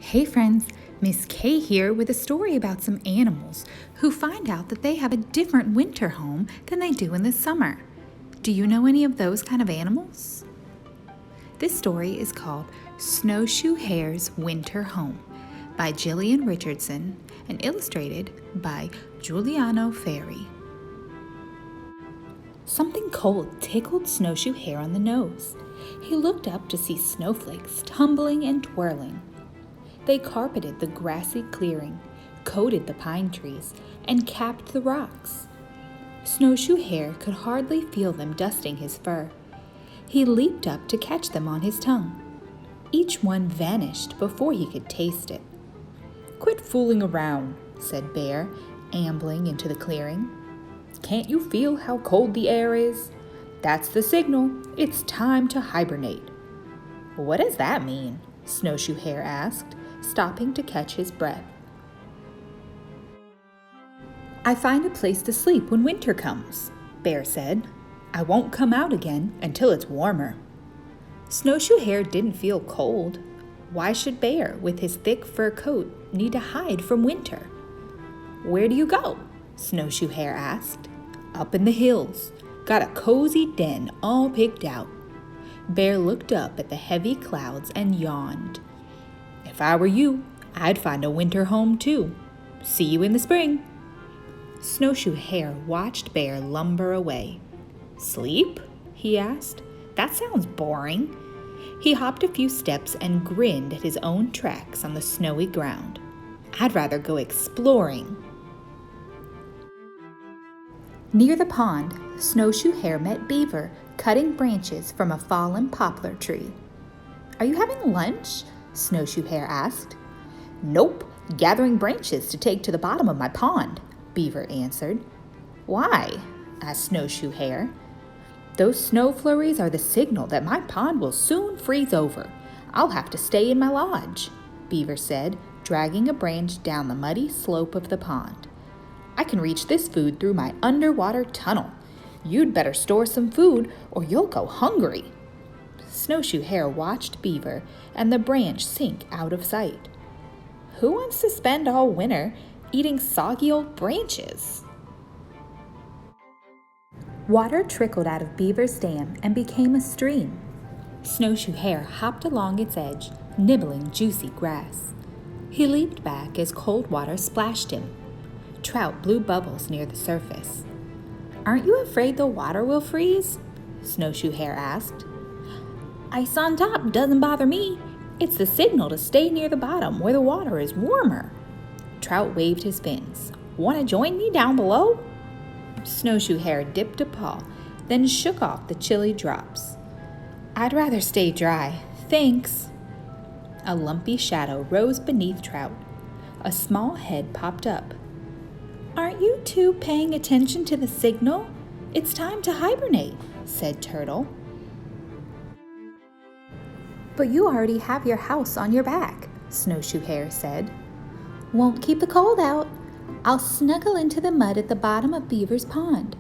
Hey friends, Miss Kay here with a story about some animals who find out that they have a different winter home than they do in the summer. Do you know any of those kind of animals? This story is called Snowshoe Hare's Winter Home by Gillian Richardson and illustrated by Giuliano Ferri. Something cold tickled Snowshoe Hare on the nose. He looked up to see snowflakes tumbling and twirling. They carpeted the grassy clearing, coated the pine trees, and capped the rocks. Snowshoe Hare could hardly feel them dusting his fur. He leaped up to catch them on his tongue. Each one vanished before he could taste it. "Quit fooling around," said Bear, ambling into the clearing. "Can't you feel how cold the air is? That's the signal. It's time to hibernate." "What does that mean?" Snowshoe Hare asked, stopping to catch his breath. "I find a place to sleep when winter comes," Bear said. "I won't come out again until it's warmer." Snowshoe Hare didn't feel cold. Why should Bear, with his thick fur coat, need to hide from winter? "Where do you go?" Snowshoe Hare asked. "Up in the hills. Got a cozy den all picked out." Bear looked up at the heavy clouds and yawned. "If I were you, I'd find a winter home too. See you in the spring." Snowshoe Hare watched Bear lumber away. "Sleep?" he asked. "That sounds boring." He hopped a few steps and grinned at his own tracks on the snowy ground. "I'd rather go exploring." Near the pond, Snowshoe Hare met Beaver cutting branches from a fallen poplar tree. "Are you having lunch?" Snowshoe Hare asked. "Nope, gathering branches to take to the bottom of my pond," Beaver answered. "Why?" asked Snowshoe Hare. "Those snow flurries are the signal that my pond will soon freeze over. I'll have to stay in my lodge," Beaver said, dragging a branch down the muddy slope of the pond. "I can reach this food through my underwater tunnel. You'd better store some food or you'll go hungry." Snowshoe Hare watched Beaver and the branch sink out of sight. Who wants to spend all winter eating soggy old branches? Water trickled out of Beaver's dam and became a stream. Snowshoe Hare hopped along its edge, nibbling juicy grass. He leaped back as cold water splashed him. Trout blew bubbles near the surface. "Aren't you afraid the water will freeze?" Snowshoe Hare asked. "Ice on top doesn't bother me. It's the signal to stay near the bottom where the water is warmer." Trout waved his fins. "Want to join me down below?" Snowshoe Hare dipped a paw, then shook off the chilly drops. "I'd rather stay dry, thanks." A lumpy shadow rose beneath Trout. A small head popped up. "Aren't you two paying attention to the signal? It's time to hibernate," said Turtle. "But you already have your house on your back," Snowshoe Hare said. "Won't keep the cold out. I'll snuggle into the mud at the bottom of Beaver's pond."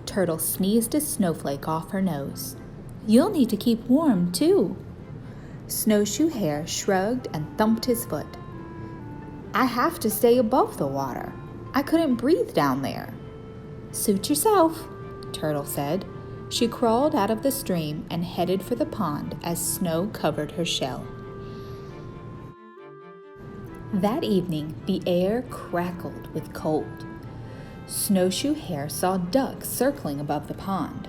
Turtle sneezed a snowflake off her nose. "You'll need to keep warm, too." Snowshoe Hare shrugged and thumped his foot. "I have to stay above the water. I couldn't breathe down there." "Suit yourself," Turtle said. She crawled out of the stream and headed for the pond as snow covered her shell. That evening, the air crackled with cold. Snowshoe Hare saw ducks circling above the pond.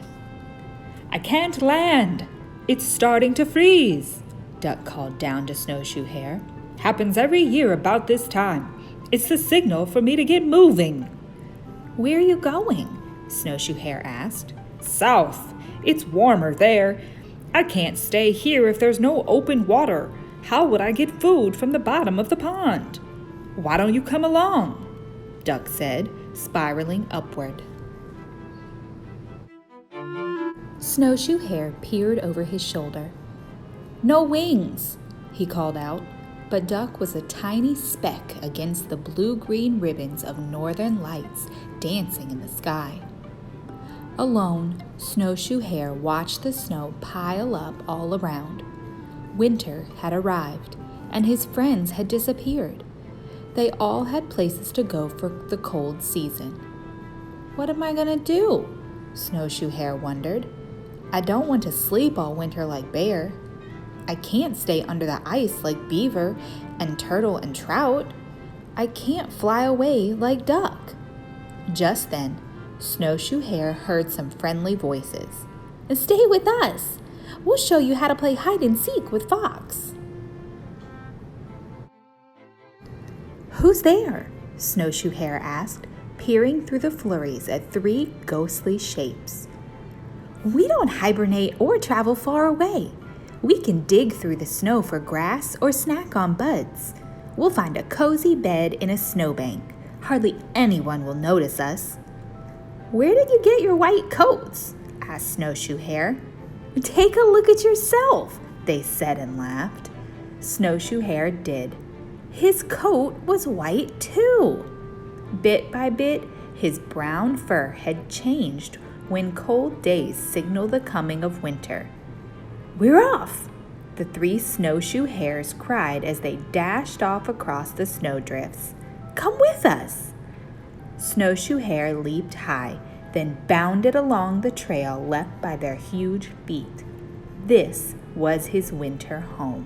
"I can't land! It's starting to freeze!" Duck called down to Snowshoe Hare. "Happens every year about this time. It's the signal for me to get moving." "Where are you going?" Snowshoe Hare asked. "South. It's warmer there. I can't stay here if there's no open water. How would I get food from the bottom of the pond?" "Why don't you come along?" Duck said, spiraling upward. Snowshoe Hare peered over his shoulder. "No wings," he called out, but Duck was a tiny speck against the blue-green ribbons of northern lights dancing in the sky. Alone, Snowshoe Hare watched the snow pile up all around. Winter had arrived, and his friends had disappeared. They all had places to go for the cold season. "What am I going to do?" Snowshoe Hare wondered. "I don't want to sleep all winter like Bear. I can't stay under the ice like Beaver and Turtle and Trout. I can't fly away like Duck." Just then, Snowshoe Hare heard some friendly voices. "Stay with us. We'll show you how to play hide and seek with Fox." "Who's there?" Snowshoe Hare asked, peering through the flurries at 3 ghostly shapes. "We don't hibernate or travel far away. We can dig through the snow for grass or snack on buds. We'll find a cozy bed in a snowbank. Hardly anyone will notice us." "Where did you get your white coats?" asked Snowshoe Hare. "Take a look at yourself," they said and laughed. Snowshoe Hare did. His coat was white too. Bit by bit, his brown fur had changed when cold days signaled the coming of winter. "We're off!" the 3 Snowshoe Hares cried as they dashed off across the snowdrifts. "Come with us!" Snowshoe Hare leaped high, then bounded along the trail left by their huge feet. This was his winter home.